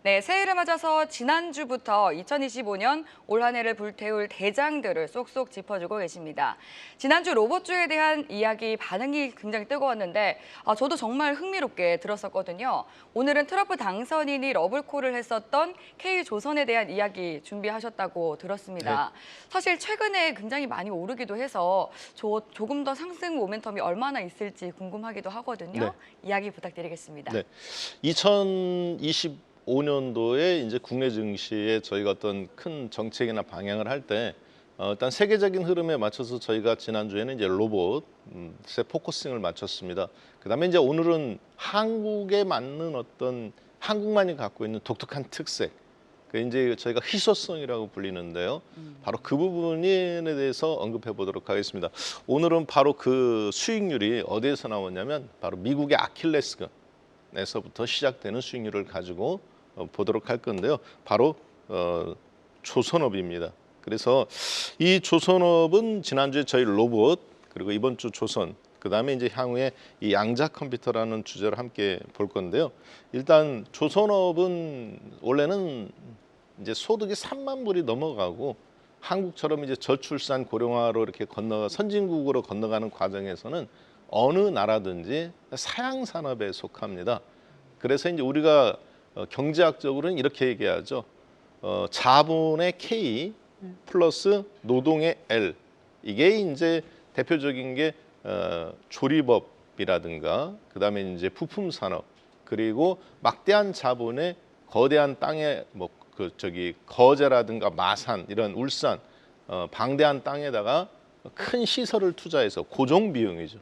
네, 새해를 맞아서 지난주부터 2025년 올 한 해를 불태울 대장들을 쏙쏙 짚어주고 계십니다. 지난주 로봇주에 대한 이야기 반응이 굉장히 뜨거웠는데 저도 정말 흥미롭게 들었었거든요. 오늘은 트럼프 당선인이 러블콜을 했었던 K조선에 대한 이야기 준비하셨다고 네. 들었습니다. 사실 최근에 굉장히 많이 오르기도 해서 조금 더 상승 모멘텀이 얼마나 있을지 궁금하기도 하거든요. 네. 이야기 부탁드리겠습니다. 네. 2025년도에 이제 국내 증시에 저희가 어떤 큰 정책이나 방향을 할 때 일단 세계적인 흐름에 맞춰서 저희가 지난주에는 이제 로봇에 포커싱을 맞췄습니다. 그다음에 이제 오늘은 한국에 맞는 어떤 한국만이 갖고 있는 독특한 특색, 그 이제 저희가 희소성이라고 불리는데요. 바로 그 부분에 대해서 언급해 보도록 하겠습니다. 오늘은 바로 그 수익률이 어디에서 나오냐면 바로 미국의 아킬레스건에서부터 시작되는 수익률을 가지고 보도록 할 건데요. 바로 조선업입니다. 그래서 이 조선업은 지난주에 저희 로봇, 그리고 이번 주 조선, 그다음에 이제 향후에 이 양자 컴퓨터라는 주제를 함께 볼 건데요. 일단 조선업은 원래는 이제 소득이 3만 불이 넘어가고 한국처럼 이제 저출산 고령화로 이렇게 선진국으로 건너가는 과정에서는 어느 나라든지 사양 산업에 속합니다. 그래서 이제 우리가 경제학적으로는 이렇게 얘기하죠. 자본의 K 플러스 노동의 L, 이게 이제 대표적인 게 조리법이라든가 그다음에 이제 부품 산업, 그리고 막대한 자본의 거대한 땅에 거제라든가 마산, 이런 울산, 방대한 땅에다가 큰 시설을 투자해서 고정 비용이죠.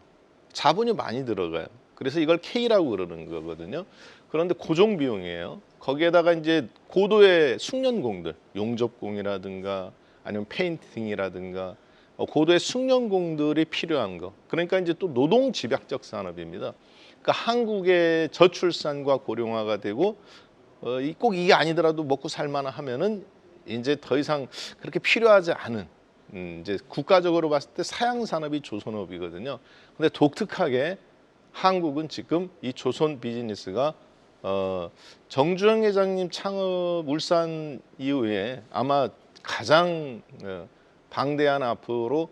자본이 많이 들어가요. 그래서 이걸 K라고 그러는 거거든요. 그런데 고정 비용이에요. 거기에다가 이제 고도의 숙련공들, 용접공이라든가 아니면 페인팅이라든가 고도의 숙련공들이 필요한 거. 그러니까 이제 또 노동 집약적 산업입니다. 그러니까 한국의 저출산과 고령화가 되고 꼭 이게 아니더라도 먹고 살만 하면은 이제 더 이상 그렇게 필요하지 않은 이제 국가적으로 봤을 때 사양 산업이 조선업이거든요. 근데 독특하게 한국은 지금 이 조선 비즈니스가 정주영 회장님 창업 울산 이후에 아마 가장 방대한 앞으로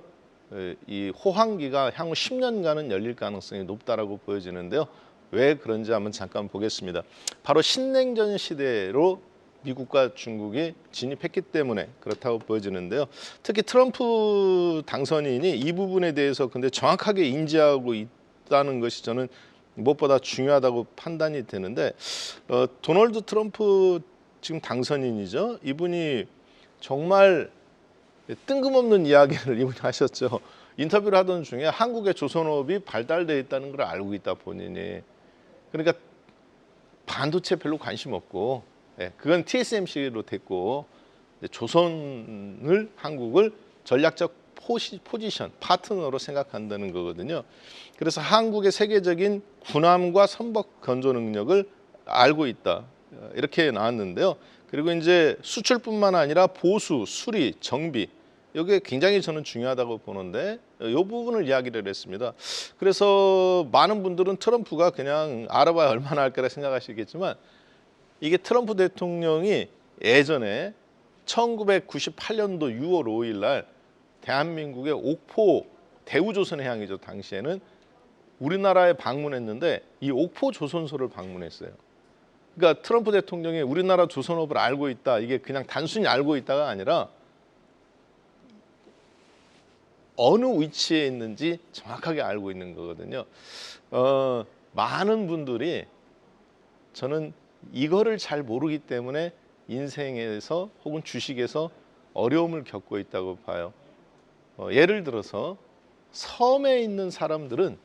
이 호황기가 향후 10년간은 열릴 가능성이 높다라고 보여지는데요. 왜 그런지 한번 잠깐 보겠습니다. 바로 신냉전 시대로 미국과 중국이 진입했기 때문에 그렇다고 보여지는데요. 특히 트럼프 당선인이 이 부분에 대해서 근데 정확하게 인지하고 있다는 것이 저는 무엇보다 중요하다고 판단이 되는데, 도널드 트럼프 지금 당선인이죠. 이분이 정말 뜬금없는 이야기를 이분이 하셨죠. 인터뷰를 하던 중에 한국의 조선업이 발달되어 있다는 걸 알고 있다, 본인이. 그러니까 반도체 별로 관심 없고, 그건 TSMC로 됐고, 조선을 한국을 전략적 포지션, 파트너로 생각한다는 거거든요. 그래서 한국의 세계적인 군함과 선박 건조 능력을 알고 있다, 이렇게 나왔는데요. 그리고 이제 수출뿐만 아니라 보수, 수리, 정비, 이게 굉장히 저는 중요하다고 보는데 이 부분을 이야기를 했습니다. 그래서 많은 분들은 트럼프가 그냥 알아봐야 얼마나 할 거라 생각하시겠지만, 이게 트럼프 대통령이 예전에 1998년도 6월 5일 날 대한민국의 옥포, 대우조선의 향이죠. 당시에는 우리나라에 방문했는데 이 옥포 조선소를 방문했어요. 그러니까 트럼프 대통령이 우리나라 조선업을 알고 있다, 이게 그냥 단순히 알고 있다가 아니라 어느 위치에 있는지 정확하게 알고 있는 거거든요. 많은 분들이 저는 이거를 잘 모르기 때문에 인생에서 혹은 주식에서 어려움을 겪고 있다고 봐요. 예를 들어서 섬에 있는 사람들은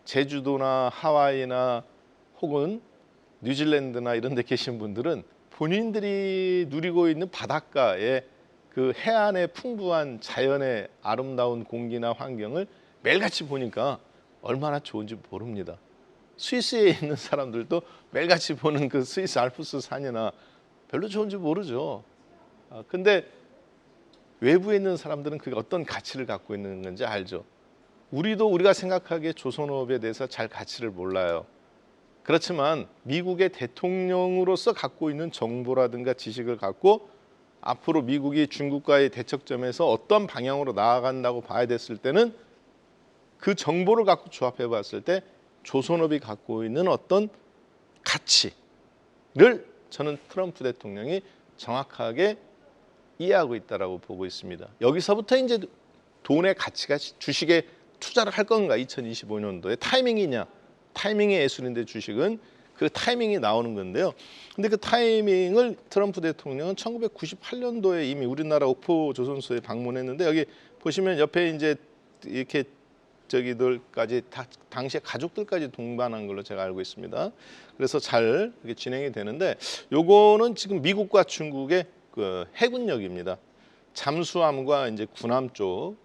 제주도나 하와이나 혹은 뉴질랜드나 이런 데 계신 분들은 본인들이 누리고 있는 바닷가에 그 해안의 풍부한 자연의 아름다운 공기나 환경을 매일같이 보니까 얼마나 좋은지 모릅니다. 스위스에 있는 사람들도 매일같이 보는 그 스위스 알프스 산이나 별로 좋은지 모르죠. 근데 외부에 있는 사람들은 그게 어떤 가치를 갖고 있는 건지 알죠. 우리가 생각하기에 조선업에 대해서 잘 가치를 몰라요. 그렇지만 미국의 대통령으로서 갖고 있는 정보라든가 지식을 갖고 앞으로 미국이 중국과의 대척점에서 어떤 방향으로 나아간다고 봐야 됐을 때는 그 정보를 갖고 조합해 봤을 때 조선업이 갖고 있는 어떤 가치를 저는 트럼프 대통령이 정확하게 이해하고 있다라고 보고 있습니다. 여기서부터 이제 돈의 가치가 주식에 투자를 할 건가 2025년도에 타이밍이냐. 타이밍의 예술인데 주식은 그 타이밍이 나오는 건데요. 근데 그 타이밍을 트럼프 대통령은 1998년도에 이미 우리나라 옥포 조선소에 방문했는데 여기 보시면 옆에 이제 이렇게 저기들까지 다 당시에 가족들까지 동반한 걸로 제가 알고 있습니다. 그래서 잘 이렇게 진행이 되는데 요거는 지금 미국과 중국의 그 해군력입니다. 잠수함과 이제 군함 쪽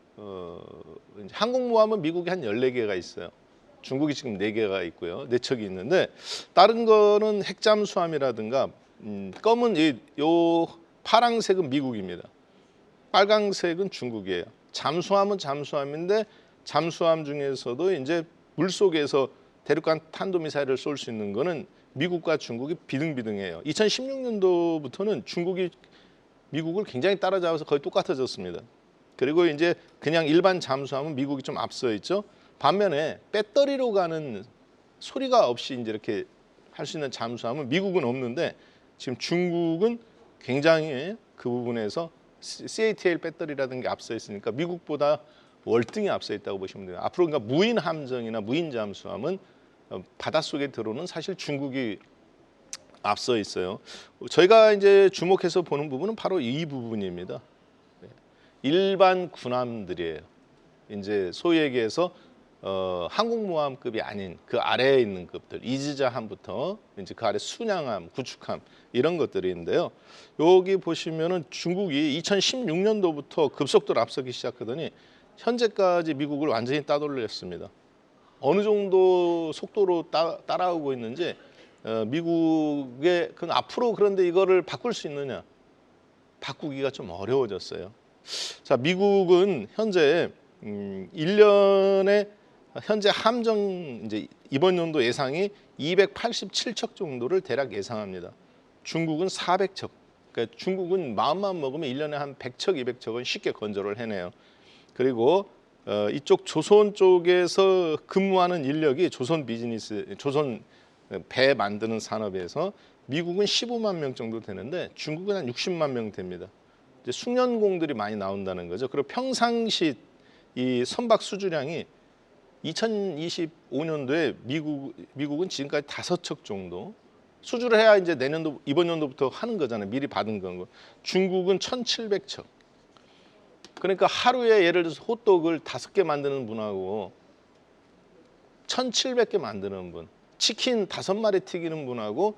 이제 항공모함은 미국이 한 14개가 있어요. 중국이 지금 4개가 있고요. 4척이 있는데 다른 거는 핵잠수함이라든가 검은 요 파랑색은 미국입니다. 빨강색은 중국이에요. 잠수함은 잠수함인데 잠수함 중에서도 이제 물속에서 대륙간 탄도미사일을 쏠 수 있는 거는 미국과 중국이 비등비등해요. 2016년도부터는 중국이 미국을 굉장히 따라잡아서 거의 똑같아졌습니다. 그리고 이제 그냥 일반 잠수함은 미국이 좀 앞서 있죠. 반면에 배터리로 가는 소리가 없이 이제 이렇게 할 수 있는 잠수함은 미국은 없는데 지금 중국은 굉장히 그 부분에서 CATL 배터리라든가 게 앞서 있으니까 미국보다 월등히 앞서 있다고 보시면 돼요. 앞으로 그러니까 무인 함정이나 무인 잠수함은 바닷속에 들어오는 사실 중국이 앞서 있어요. 저희가 이제 주목해서 보는 부분은 바로 이 부분입니다. 일반 군함들이에요. 이제 소위 얘기해서 항공모함급이 아닌 그 아래에 있는 급들, 이즈자함부터 이제 그 아래 순양함, 구축함 이런 것들이 있는데요. 여기 보시면은 중국이 2016년도부터 급속도로 앞서기 시작하더니 현재까지 미국을 완전히 따돌렸습니다. 어느 정도 속도로 따라오고 있는지 미국의 그 앞으로 그런데 이거를 바꿀 수 있느냐? 바꾸기가 좀 어려워졌어요. 자, 미국은 현재 1년에 현재 함정 이제 이번 연도 예상이 287척 정도를 대략 예상합니다. 중국은 400척. 그러니까 중국은 마음만 먹으면 1년에 한 100척, 200척은 쉽게 건조를 해내요. 그리고 이쪽 조선 쪽에서 근무하는 인력이 조선 비즈니스, 조선 배 만드는 산업에서 미국은 15만 명 정도 되는데 중국은 한 60만 명 됩니다. 이제 숙련공들이 많이 나온다는 거죠. 그리고 평상시 이 선박 수주량이 2025년도에 미국은 지금까지 5척 정도 수주를 해야 이제 내년도 이번 연도부터 하는 거잖아요. 미리 받은 거. 중국은 1,700척. 그러니까 하루에 예를 들어서 호떡을 5개 만드는 분하고 1,700개 만드는 분, 치킨 5마리 튀기는 분하고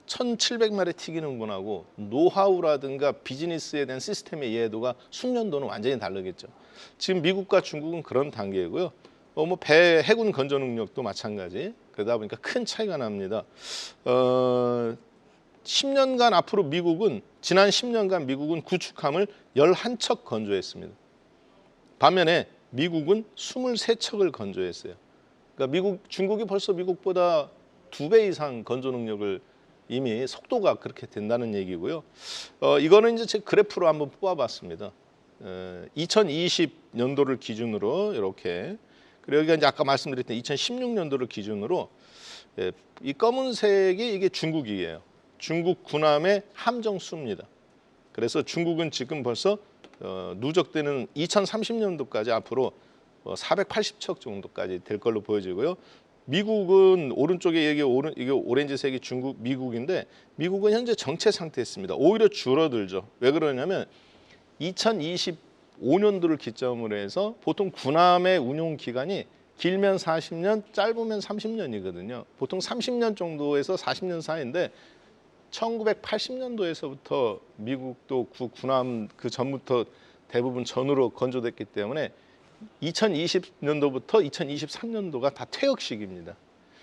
1,700마리 튀기는 분하고 노하우라든가 비즈니스에 대한 시스템의 이해도가 숙련도는 완전히 다르겠죠. 지금 미국과 중국은 그런 단계이고요. 뭐 배 해군 건조 능력도 마찬가지. 그러다 보니까 큰 차이가 납니다. 10년간 앞으로 미국은 지난 10년간 미국은 구축함을 11척 건조했습니다. 반면에 미국은 23척을 건조했어요. 그러니까 중국이 벌써 미국보다 2배 이상 건조 능력을 이미 속도가 그렇게 된다는 얘기고요. 이거는 이제 제 그래프로 한번 뽑아봤습니다. 2020년도를 기준으로 이렇게 그리고 여기가 이제 아까 말씀드렸던 2016년도를 기준으로 이 검은색이 이게 중국이에요. 중국 군함의 함정 수입니다. 그래서 중국은 지금 벌써 누적되는 2030년도까지 앞으로 480척 정도까지 될 걸로 보여지고요. 미국은 오른쪽에 이게 오렌지색이 미국인데 미국은 현재 정체 상태였습니다. 오히려 줄어들죠. 왜 그러냐면 2025년도를 기점으로 해서 보통 군함의 운용 기간이 길면 40년, 짧으면 30년이거든요. 보통 30년 정도에서 40년 사이인데 1980년도에서부터 미국도 군함 그 전부터 대부분 전으로 건조됐기 때문에 2020년도부터 2023년도가 다 퇴역 시기입니다.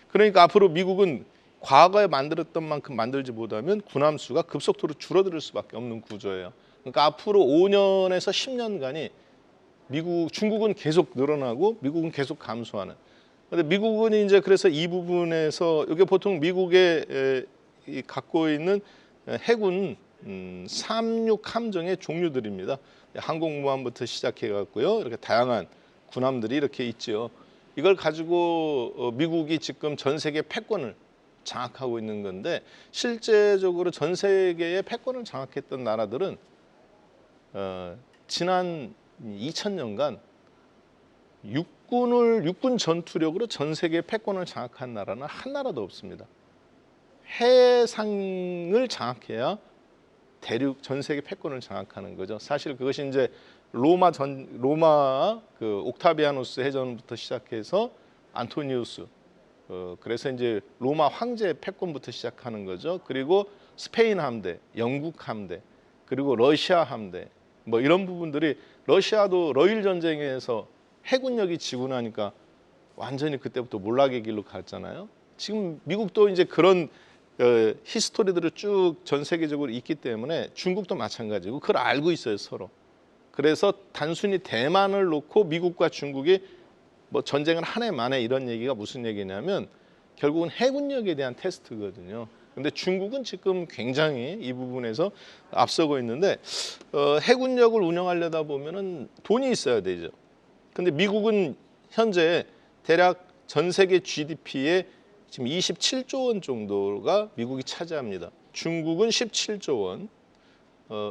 그러니까 앞으로 미국은 과거에 만들었던 만큼 만들지 못하면 군함 수가 급속도로 줄어들 수밖에 없는 구조예요. 그러니까 앞으로 5년에서 10년간이 중국은 계속 늘어나고 미국은 계속 감소하는 근데 미국은 이제 그래서 이 부분에서 이게 보통 미국의 갖고 있는 해군 36 함정의 종류들입니다. 항공모함부터 시작해 갖고요. 이렇게 다양한 군함들이 이렇게 있죠. 이걸 가지고 미국이 지금 전 세계 패권을 장악하고 있는 건데 실제적으로 전 세계의 패권을 장악했던 나라들은 지난 2000년간 육군 전투력으로 전 세계 패권을 장악한 나라는 한 나라도 없습니다. 해상을 장악해야 대륙 전 세계 패권을 장악하는 거죠. 사실 그것이 이제 로마 그 옥타비아누스 해전부터 시작해서 안토니우스 그래서 이제 로마 황제 패권부터 시작하는 거죠. 그리고 스페인 함대, 영국 함대, 그리고 러시아 함대 뭐 이런 부분들이 러시아도 러일 전쟁에서 해군력이 지고 나니까 완전히 그때부터 몰락의 길로 갔잖아요. 지금 미국도 이제 그런 히스토리들을 쭉 전 세계적으로 있기 때문에 중국도 마찬가지고 그걸 알고 있어요 서로. 그래서 단순히 대만을 놓고 미국과 중국이 뭐 전쟁을 한 해 만에 이런 얘기가 무슨 얘기냐면 결국은 해군력에 대한 테스트거든요. 근데 중국은 지금 굉장히 이 부분에서 앞서고 있는데 해군력을 운영하려다 보면은 돈이 있어야 되죠. 근데 미국은 현재 대략 전 세계 GDP의 지금 27조 원 정도가 미국이 차지합니다. 중국은 17조 원.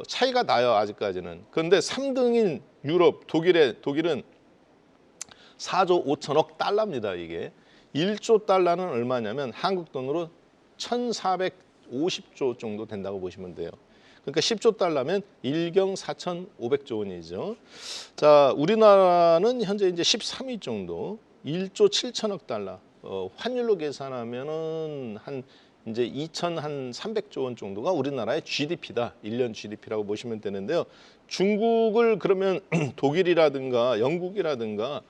차이가 나요 아직까지는. 그런데 3등인 유럽, 독일은 4조 5천억 달러입니다. 이게 1조 달러는 얼마냐면 한국 돈으로 1,450조 정도 된다고 보시면 돼요. 그러니까 10조 달러면 1경 4,500조 원이죠. 자, 우리나라는 현재 이제 13위 정도, 1조 7천억 달러. 환율로 계산하면은 한 이제 2,300조 원 정도가 우리나라의 GDP다. 1년 GDP라고 보시면 되는데요. 중국을 그러면 독일이라든가 영국이라든가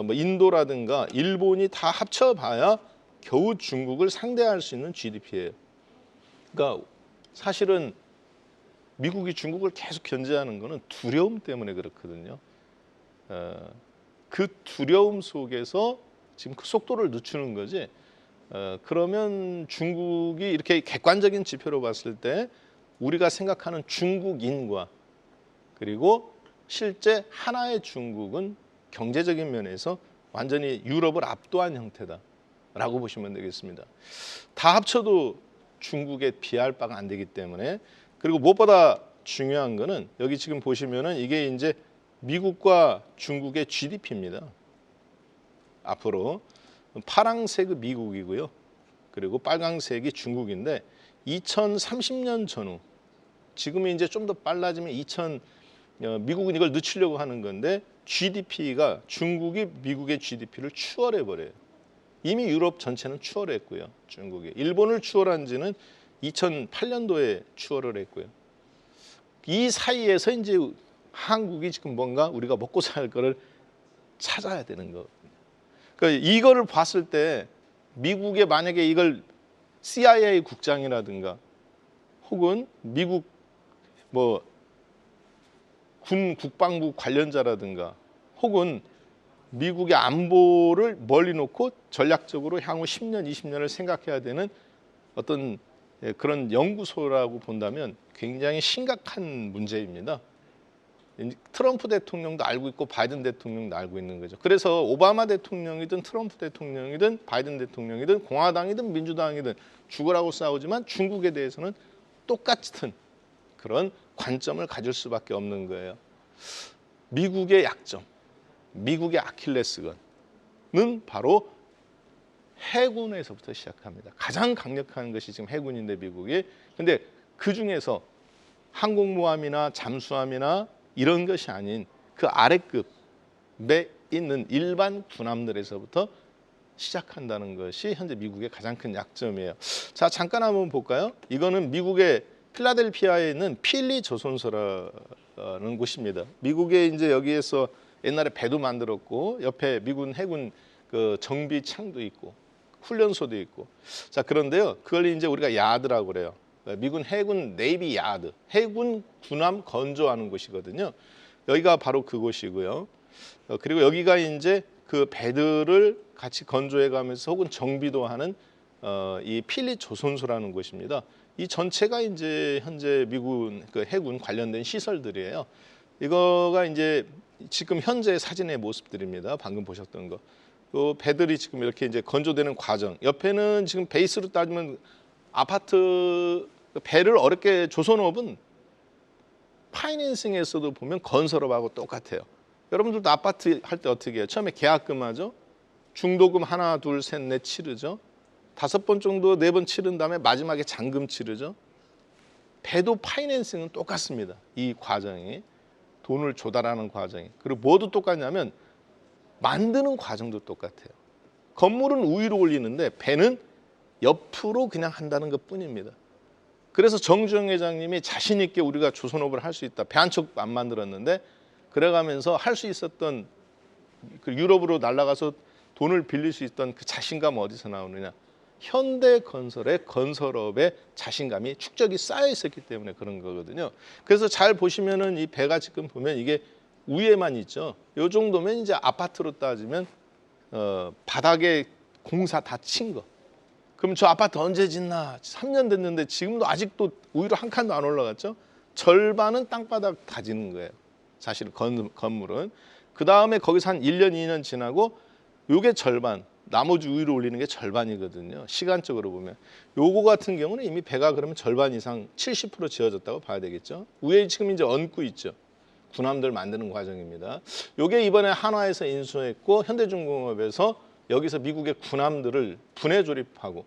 뭐 인도라든가 일본이 다 합쳐봐야 겨우 중국을 상대할 수 있는 GDP예요. 그러니까 사실은 미국이 중국을 계속 견제하는 거는 두려움 때문에 그렇거든요. 그 두려움 속에서 지금 그 속도를 늦추는 거지. 그러면 중국이 이렇게 객관적인 지표로 봤을 때 우리가 생각하는 중국인과 그리고 실제 하나의 중국은 경제적인 면에서 완전히 유럽을 압도한 형태다라고 보시면 되겠습니다. 다 합쳐도 중국에 비할 바가 안 되기 때문에 그리고 무엇보다 중요한 거는 여기 지금 보시면은 이게 이제 미국과 중국의 GDP입니다. 앞으로 파란색은 미국이고요. 그리고 빨강색이 중국인데 2030년 전후 지금이 이제 좀 더 빨라지면 미국은 이걸 늦추려고 하는 건데 GDP가 중국이 미국의 GDP를 추월해 버려요. 이미 유럽 전체는 추월했고요. 중국이 일본을 추월한 지는 2008년도에 추월을 했고요. 이 사이에서 이제 한국이 지금 뭔가 우리가 먹고 살 거를 찾아야 되는 거. 그러니까 이거를 봤을 때 미국에 만약에 이걸 CIA 국장이라든가 혹은 미국 뭐 군 국방부 관련자라든가 혹은 미국의 안보를 멀리 놓고 전략적으로 향후 10년, 20년을 생각해야 되는 어떤 그런 연구소라고 본다면 굉장히 심각한 문제입니다. 트럼프 대통령도 알고 있고 바이든 대통령도 알고 있는 거죠. 그래서 오바마 대통령이든 트럼프 대통령이든 바이든 대통령이든 공화당이든 민주당이든 죽으라고 싸우지만 중국에 대해서는 똑같은 그런 관점을 가질 수밖에 없는 거예요. 미국의 약점, 미국의 아킬레스건은 바로 해군에서부터 시작합니다. 가장 강력한 것이 지금 해군인데 미국이. 근데 그중에서 항공모함이나 잠수함이나 이런 것이 아닌 그 아래급에 있는 일반 군함들에서부터 시작한다는 것이 현재 미국의 가장 큰 약점이에요. 자, 잠깐 한번 볼까요? 이거는 미국의 필라델피아에 있는 필리 조선소라는 곳입니다. 미국에 이제 여기에서 옛날에 배도 만들었고 옆에 미군 해군 그 정비 창도 있고 훈련소도 있고. 자, 그런데요, 그걸 이제 우리가 야드라고 그래요. 미군 해군 네이비 야드, 해군 군함 건조하는 곳이거든요. 여기가 바로 그곳이고요. 그리고 여기가 이제 그 배들을 같이 건조해가면서 혹은 정비도 하는 이 필리 조선소라는 곳입니다. 이 전체가 이제 현재 미국 그 해군 관련된 시설들이에요. 이거가 이제 지금 현재 사진의 모습들입니다. 방금 보셨던 거. 요 배들이 지금 이렇게 이제 건조되는 과정. 옆에는 지금 베이스로 따지면 아파트 배를 어렵게 조선업은 파이낸싱에서도 보면 건설업하고 똑같아요. 여러분들도 아파트 할 때 어떻게 해요? 처음에 계약금 하죠. 중도금 하나, 둘, 셋, 넷 치르죠. 5번 정도, 4번 치른 다음에 마지막에 잔금 치르죠. 배도 파이낸싱은 똑같습니다. 이 과정이. 돈을 조달하는 과정이. 그리고 뭐도 똑같냐면 만드는 과정도 똑같아요. 건물은 위로 올리는데 배는 옆으로 그냥 한다는 것뿐입니다. 그래서 정주영 회장님이 자신 있게 우리가 조선업을 할 수 있다. 배 한 척 안 만들었는데 그래가면서 할 수 있었던 그 유럽으로 날아가서 돈을 빌릴 수 있던 그 자신감 어디서 나오느냐. 현대건설의 건설업에 자신감이 축적이 쌓여 있었기 때문에 그런 거거든요. 그래서 잘 보시면은 이 배가 지금 보면 이게 위에만 있죠. 이 정도면 이제 아파트로 따지면 바닥에 공사 다 친 거. 그럼 저 아파트 언제 짓나? 3년 됐는데 지금도 아직도 위로 한 칸도 안 올라갔죠. 절반은 땅바닥 다지는 거예요. 사실 건물은. 그 다음에 거기서 한 1년, 2년 지나고 요게 절반. 나머지 위로 올리는 게 절반이거든요. 시간적으로 보면. 요거 같은 경우는 이미 배가 그러면 절반 이상 70% 지어졌다고 봐야 되겠죠. 위에 지금 이제 얹고 있죠. 군함들 만드는 과정입니다. 요게 이번에 한화에서 인수했고 현대중공업에서 여기서 미국의 군함들을 분해 조립하고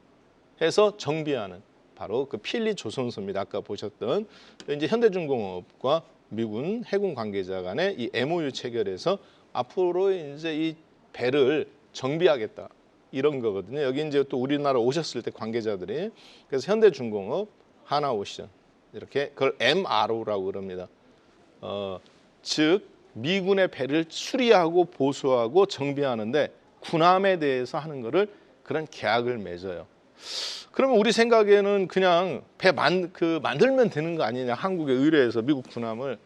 해서 정비하는 바로 그 필리 조선소입니다. 아까 보셨던 이제 현대중공업과 미군 해군 관계자 간의 이 MOU 체결해서 앞으로 이제 이 배를 정비하겠다 이런 거거든요. 여기 이제 또 우리나라 오셨을 때 관계자들이 그래서 현대중공업, 하나오션 이렇게 그걸 MRO라고 그럽니다. 즉 미군의 배를 수리하고 보수하고 정비하는데 군함에 대해서 하는 거를 그런 계약을 맺어요. 그러면 우리 생각에는 그냥 배 만들면 되는 거 아니냐. 한국에 의뢰해서 미국 군함을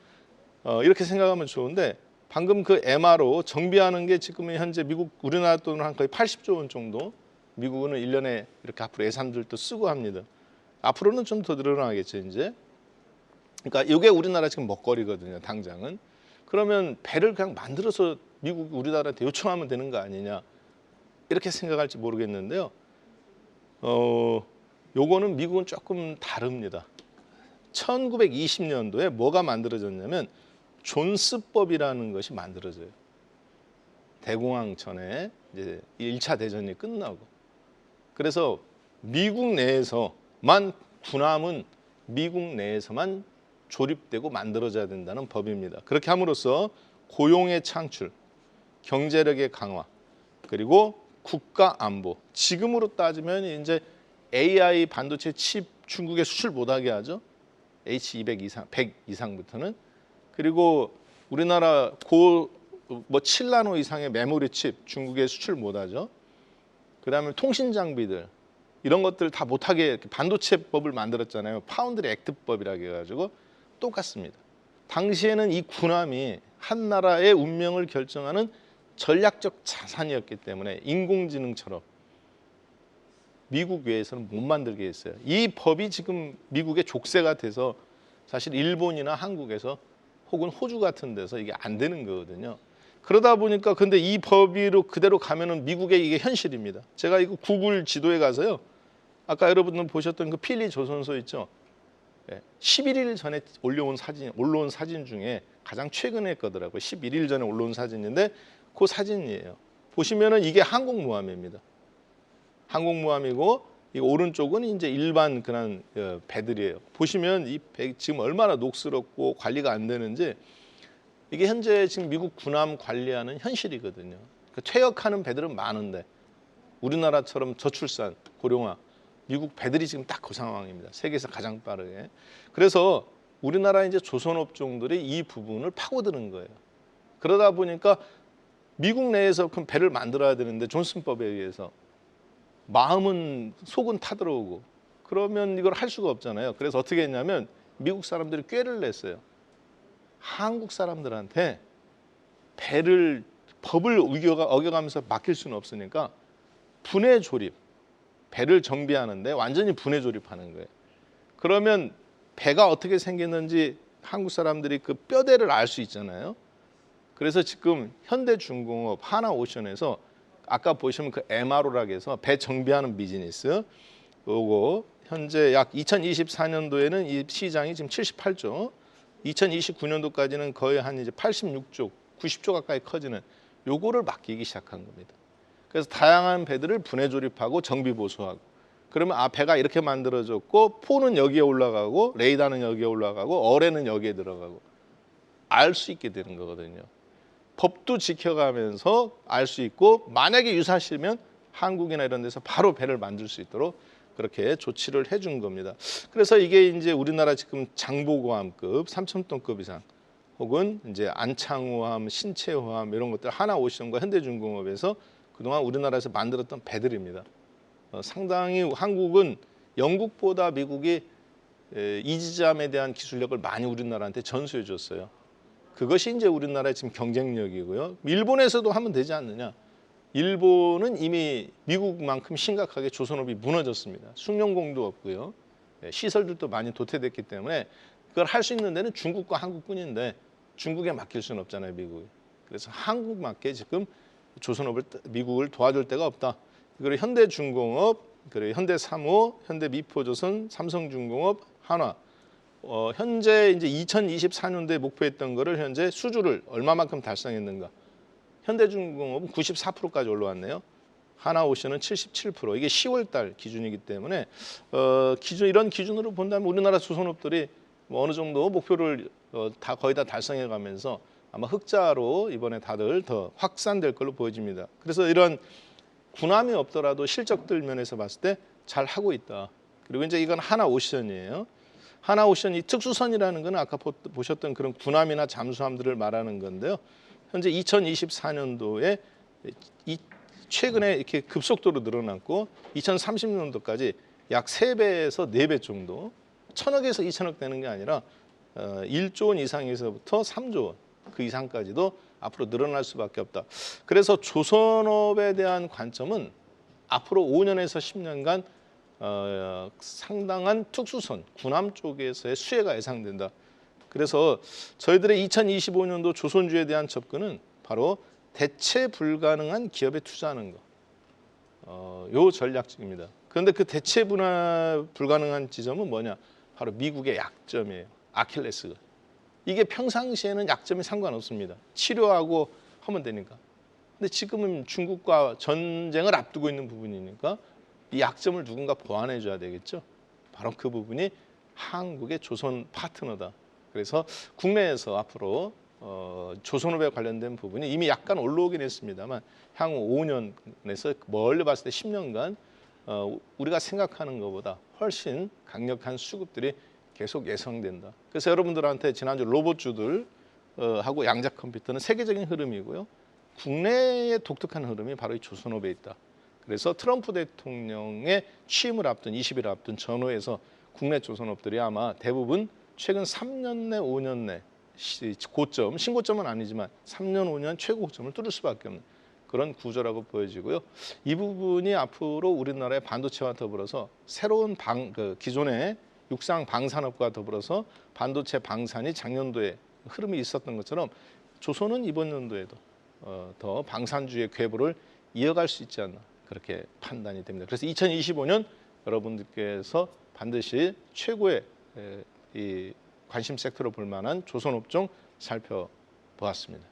이렇게 생각하면 좋은데 방금 그 MRO 정비하는 게 지금 현재 미국 우리나라 돈으로 한 거의 80조 원 정도 미국은 1년에 이렇게 앞으로 예산들도 쓰고 합니다. 앞으로는 좀 더 늘어나겠죠 이제. 그러니까 이게 우리나라 지금 먹거리거든요 당장은. 그러면 배를 그냥 만들어서 미국 우리나라한테 요청하면 되는 거 아니냐 이렇게 생각할지 모르겠는데요. 요거는 미국은 조금 다릅니다. 1920년도에 뭐가 만들어졌냐면 존스법이라는 것이 만들어져요. 대공황 전에 이제 1차 대전이 끝나고 그래서 미국 내에서만 군함은 미국 내에서만 조립되고 만들어져야 된다는 법입니다. 그렇게 함으로써 고용의 창출, 경제력의 강화, 그리고 국가 안보. 지금으로 따지면 이제 AI 반도체 칩 중국에 수출 못하게 하죠. H200 이상, 100 이상부터는. 그리고 우리나라 뭐 7나노 이상의 메모리 칩 중국에 수출 못하죠. 그다음에 통신 장비들 이런 것들 다 못하게 반도체법을 만들었잖아요. 파운드리 액트법이라고 해가지고 똑같습니다. 당시에는 이 군함이 한 나라의 운명을 결정하는 전략적 자산이었기 때문에 인공지능처럼 미국 외에서는 못 만들게 했어요. 이 법이 지금 미국의 족쇄가 돼서 사실 일본이나 한국에서 혹은 호주 같은 데서 이게 안 되는 거거든요. 그러다 보니까 근데 이 법이로 그대로 가면은 미국의 이게 현실입니다. 제가 이거 구글 지도에 가서요. 아까 여러분들 보셨던 그 필리 조선소 있죠. 11일 전에 올라온 사진 중에 가장 최근에 거더라고요. 11일 전에 올라온 사진인데 그 사진이에요. 보시면은 이게 항공모함입니다. 항공모함이고 이 오른쪽은 이제 일반 그런 배들이에요. 보시면 이 배 지금 얼마나 녹슬었고 관리가 안 되는지 이게 현재 지금 미국 군함 관리하는 현실이거든요. 퇴역하는 배들은 많은데 우리나라처럼 저출산, 고령화, 미국 배들이 지금 딱 그 상황입니다. 세계에서 가장 빠르게. 그래서 우리나라 이제 조선업종들이 이 부분을 파고드는 거예요. 그러다 보니까 미국 내에서 그럼 배를 만들어야 되는데 존슨법에 의해서 마음은 속은 타들어오고 그러면 이걸 할 수가 없잖아요. 그래서 어떻게 했냐면 미국 사람들이 꾀를 냈어요. 한국 사람들한테 배를 법을 어겨가면서 맡길 수는 없으니까 분해 조립, 배를 정비하는데 완전히 분해 조립하는 거예요. 그러면 배가 어떻게 생겼는지 한국 사람들이 그 뼈대를 알 수 있잖아요. 그래서 지금 현대중공업 하나오션에서 아까 보시면 그 MRO라고 해서 배 정비하는 비즈니스, 요거 현재 약 2024년도에는 이 시장이 지금 78조, 2029년도까지는 거의 한 이제 86조, 90조 가까이 커지는 요거를 맡기기 시작한 겁니다. 그래서 다양한 배들을 분해 조립하고 정비 보수하고, 그러면 배가 이렇게 만들어졌고 포는 여기에 올라가고 레이더는 여기에 올라가고 어뢰는 여기에 들어가고 알 수 있게 되는 거거든요. 법도 지켜가면서 알 수 있고, 만약에 유사시면 한국이나 이런 데서 바로 배를 만들 수 있도록 그렇게 조치를 해준 겁니다. 그래서 이게 이제 우리나라 지금 장보고함급 3,000톤급 이상, 혹은 이제 안창호함, 신채호함 이런 것들 하나오션과 현대중공업에서 그동안 우리나라에서 만들었던 배들입니다. 상당히 한국은 영국보다 미국이 이지잠에 대한 기술력을 많이 우리나라한테 전수해 줬어요. 그것이 이제 우리나라의 지금 경쟁력이고요. 일본에서도 하면 되지 않느냐. 일본은 이미 미국만큼 심각하게 조선업이 무너졌습니다. 숙련공도 없고요. 시설들도 많이 도태됐기 때문에 그걸 할 수 있는 데는 중국과 한국뿐인데 중국에 맡길 수는 없잖아요, 미국이. 그래서 한국밖에 지금 조선업을 미국을 도와줄 데가 없다. 그리고 현대중공업, 그리고 현대사무, 현대미포조선, 삼성중공업, 한화. 현재 이제 2024년도에 목표했던 거를 현재 수주를 얼마만큼 달성했는가? 현대중공업은 94%까지 올라왔네요. 하나오션은 77%. 이게 10월달 기준이기 때문에 이런 기준으로 본다면 우리나라 조선업들이 뭐 어느 정도 목표를 거의 다 달성해가면서 아마 흑자로 이번에 다들 더 확산될 걸로 보여집니다. 그래서 이런 군함이 없더라도 실적들 면에서 봤을 때 잘 하고 있다. 그리고 이제 이건 하나오션이에요. 하나오션 이 특수선이라는 건 아까 보셨던 그런 군함이나 잠수함들을 말하는 건데요. 현재 2024년도에 최근에 이렇게 급속도로 늘어났고 2030년도까지 약 3배에서 4배 정도, 1,000억에서 2,000억 되는 게 아니라 1조 원 이상에서부터 3조 원 그 이상까지도 앞으로 늘어날 수밖에 없다. 그래서 조선업에 대한 관점은 앞으로 5년에서 10년간 상당한 특수선, 군함 쪽에서의 수혜가 예상된다. 그래서 저희들의 2025년도 조선주에 대한 접근은 바로 대체 불가능한 기업에 투자하는 거. 요 전략적입니다. 그런데 그 대체 불가능한 지점은 뭐냐? 바로 미국의 약점이에요. 아킬레스건. 이게 평상시에는 약점이 상관없습니다. 치료하고 하면 되니까. 근데 지금은 중국과 전쟁을 앞두고 있는 부분이니까 이 약점을 누군가 보완해 줘야 되겠죠. 바로 그 부분이 한국의 조선 파트너다. 그래서 국내에서 앞으로 조선업에 관련된 부분이 이미 약간 올라오긴 했습니다만 향후 5년에서 멀리 봤을 때 10년간 우리가 생각하는 것보다 훨씬 강력한 수급들이 계속 예상된다. 그래서 여러분들한테 지난주 로봇주들 하고 양자 컴퓨터는 세계적인 흐름이고요. 국내의 독특한 흐름이 바로 이 조선업에 있다. 그래서 트럼프 대통령의 취임을 앞둔 20일 앞둔 전후에서 국내 조선업들이 아마 대부분 최근 3년 내 5년 내 고점, 신고점은 아니지만 3년 5년 최고점을 뚫을 수밖에 없는 그런 구조라고 보여지고요. 이 부분이 앞으로 우리나라의 반도체와 더불어서 새로운 기존의 육상 방산업과 더불어서 반도체 방산이 작년도에 흐름이 있었던 것처럼 조선은 이번 연도에도 더 방산주의 궤보를 이어갈 수 있지 않나 그렇게 판단이 됩니다. 그래서 2025년 여러분들께서 반드시 최고의 이 관심 섹터로 볼 만한 조선업종 살펴보았습니다.